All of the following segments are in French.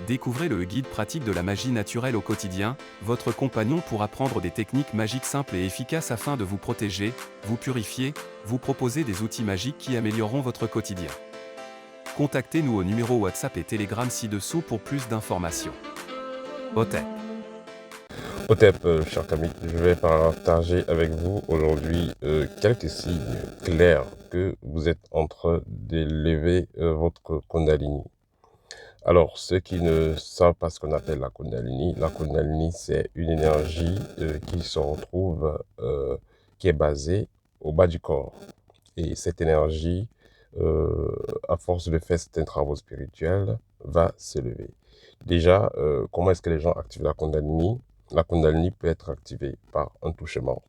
Découvrez le guide pratique de la magie naturelle au quotidien. Votre compagnon pourra prendre des techniques magiques simples et efficaces afin de vous protéger, vous purifier, vous proposer des outils magiques qui amélioreront votre quotidien. Contactez-nous au numéro WhatsApp et Telegram ci-dessous pour plus d'informations. Hotep. Hotep, chers amis, je vais partager avec vous aujourd'hui quelques signes clairs que vous êtes en train d'élever votre Kundalini. Alors, ceux qui ne savent pas ce qu'on appelle la Kundalini, c'est une énergie qui se retrouve, qui est basée au bas du corps. Et cette énergie, à force de faire certains travaux spirituels, va s'élever. Déjà, comment est-ce que les gens activent la Kundalini? La Kundalini peut être activée par un touchement.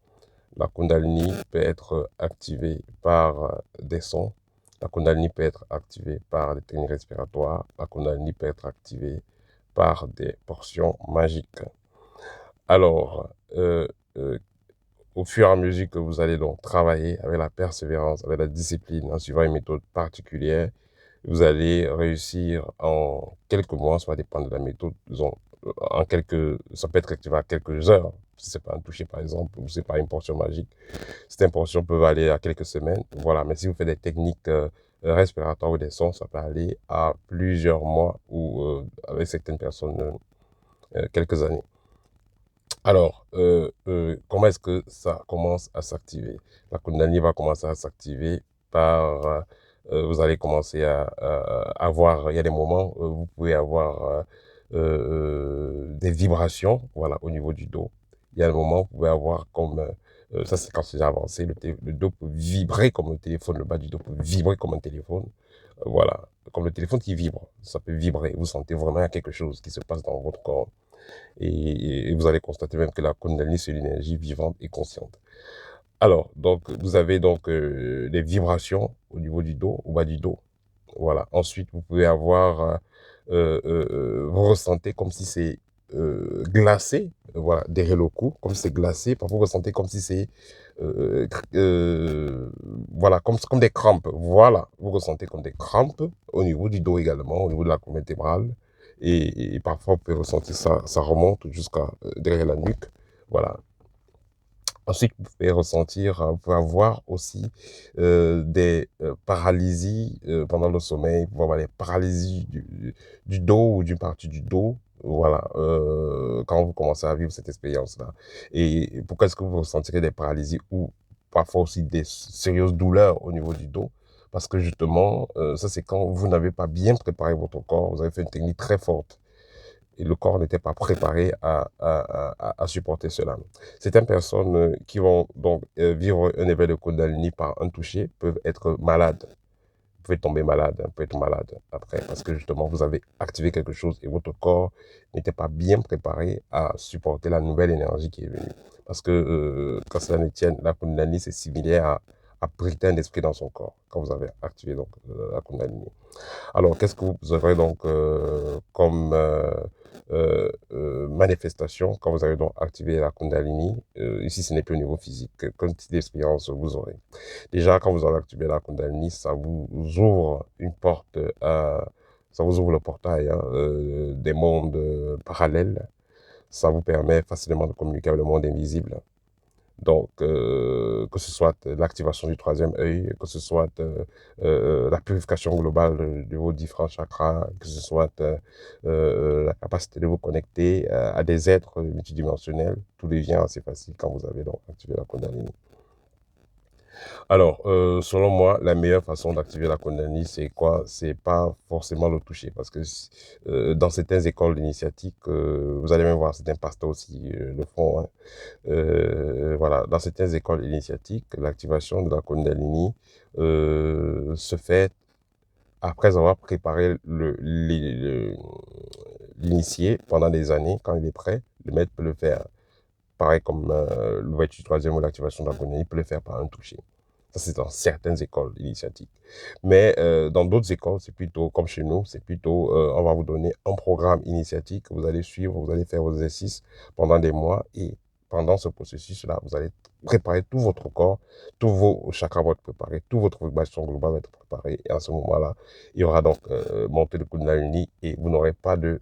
La Kundalini peut être activée par des sons. La Kundalini peut être activée par des techniques respiratoires. La Kundalini peut être activée par des portions magiques. Alors, au fur et à mesure que vous allez donc travailler avec la persévérance, avec la discipline, en suivant une méthode particulière, vous allez réussir en quelques mois, ça va dépendre de la méthode, disons, ça peut être activé à quelques heures, si c'est pas un toucher par exemple, ou c'est pas une portion magique. Certaines portions peuvent aller à quelques semaines, voilà. Mais si vous faites des techniques respiratoires ou des sons, ça peut aller à plusieurs mois ou avec certaines personnes, quelques années. Alors, comment est-ce que ça commence à s'activer? La Kundalini va commencer à s'activer par, vous allez commencer à avoir, il y a des moments où vous pouvez avoir des vibrations, voilà, au niveau du dos. Il y a des moments où vous pouvez avoir comme, ça c'est quand c'est avancé, le dos peut vibrer comme un téléphone, le bas du dos peut vibrer comme un téléphone, voilà, comme le téléphone qui vibre, ça peut vibrer, vous sentez vraiment qu'il y a quelque chose qui se passe dans votre corps. Et vous allez constater même que la Kundalini, c'est une énergie vivante et consciente. Alors, donc, vous avez donc des vibrations au niveau du dos, au bas du dos. Voilà. Ensuite, vous pouvez avoir, vous ressentez comme si c'est glacé, voilà, derrière le cou, comme si c'est glacé. Parfois, vous ressentez comme si c'est, voilà, comme des crampes. Voilà, vous ressentez comme des crampes au niveau du dos également, au niveau de la colonne vertébrale. Et parfois, vous pouvez ressentir ça, ça remonte jusqu'à derrière la nuque. Voilà. Ensuite, vous pouvez ressentir, vous pouvez avoir aussi des paralysies pendant le sommeil, vous pouvez avoir des paralysies du dos ou d'une partie du dos, voilà, quand vous commencez à vivre cette expérience-là. Et pourquoi est-ce que vous ressentirez des paralysies ou parfois aussi des sérieuses douleurs au niveau du dos? Parce que justement, ça c'est quand vous n'avez pas bien préparé votre corps, vous avez fait une technique très forte et le corps n'était pas préparé à supporter cela. Certaines personnes qui vont donc vivre un éveil de Kundalini par un toucher peuvent être malades. Vous pouvez tomber malade, vous pouvez être malade après, parce que justement, vous avez activé quelque chose et votre corps n'était pas bien préparé à supporter la nouvelle énergie qui est venue. Parce que quand cela ne tienne, la Kundalini, c'est similaire à brûler un esprit dans son corps, quand vous avez activé donc la Kundalini. Alors, qu'est-ce que vous aurez donc comme manifestation quand vous avez donc activé la Kundalini? Ici, ce n'est plus au niveau physique. Quelle petite expérience vous aurez? Déjà, quand vous avez activé la Kundalini, ça vous ouvre une porte, ça vous ouvre le portail hein, des mondes parallèles. Ça vous permet facilement de communiquer avec le monde invisible. Donc, que ce soit l'activation du troisième œil, que ce soit la purification globale de vos différents chakras, que ce soit la capacité de vous connecter à des êtres multidimensionnels, tout devient assez facile quand vous avez donc activé la Kundalini. Alors, selon moi, la meilleure façon d'activer la Kundalini, c'est quoi? C'est pas forcément le toucher, parce que dans certaines écoles initiatiques, vous allez même voir certains pasteurs aussi le font, hein. Voilà, dans certaines écoles initiatiques, l'activation de la Kundalini se fait après avoir préparé l'initié pendant des années. Quand il est prêt, le maître peut le faire. Pareil comme l'ouverture du troisième ou l'activation de la Kundalini, il peut le faire par un toucher. Ça, c'est dans certaines écoles initiatiques. Mais dans d'autres écoles, c'est plutôt, comme chez nous, c'est plutôt, on va vous donner un programme initiatique que vous allez suivre, vous allez faire vos exercices pendant des mois et pendant ce processus-là, vous allez préparer tout votre corps, tous vos chakras vont être préparés, toute votre vibration globale va être préparée. Et à ce moment-là, il y aura donc montée de Kundalini et vous n'aurez pas de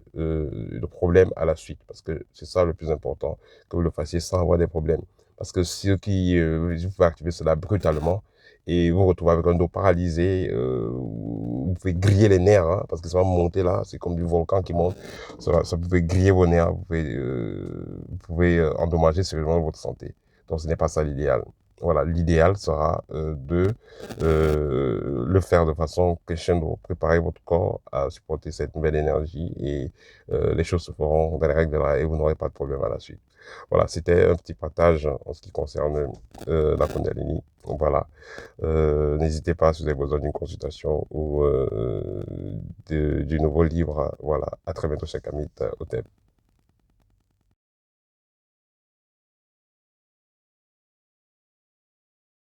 problème à la suite. Parce que c'est ça le plus important, que vous le fassiez sans avoir des problèmes. Parce que ceux qui vous pouvez activer cela brutalement et vous retrouvez avec un dos paralysé, vous pouvez griller les nerfs, hein, parce que ça va monter là, c'est comme du volcan qui monte, ça peut griller vos nerfs, vous pouvez endommager sérieusement votre santé. Donc ce n'est pas ça l'idéal. Voilà, l'idéal sera de le faire de façon crescendo, préparer votre corps à supporter cette nouvelle énergie et les choses se feront dans les règles de l'art et vous n'aurez pas de problème à la suite. Voilà, c'était un petit partage en ce qui concerne la Kundalini. Voilà, n'hésitez pas si vous avez besoin d'une consultation ou du nouveau livre. Voilà, à très bientôt chez Kamit Hotep.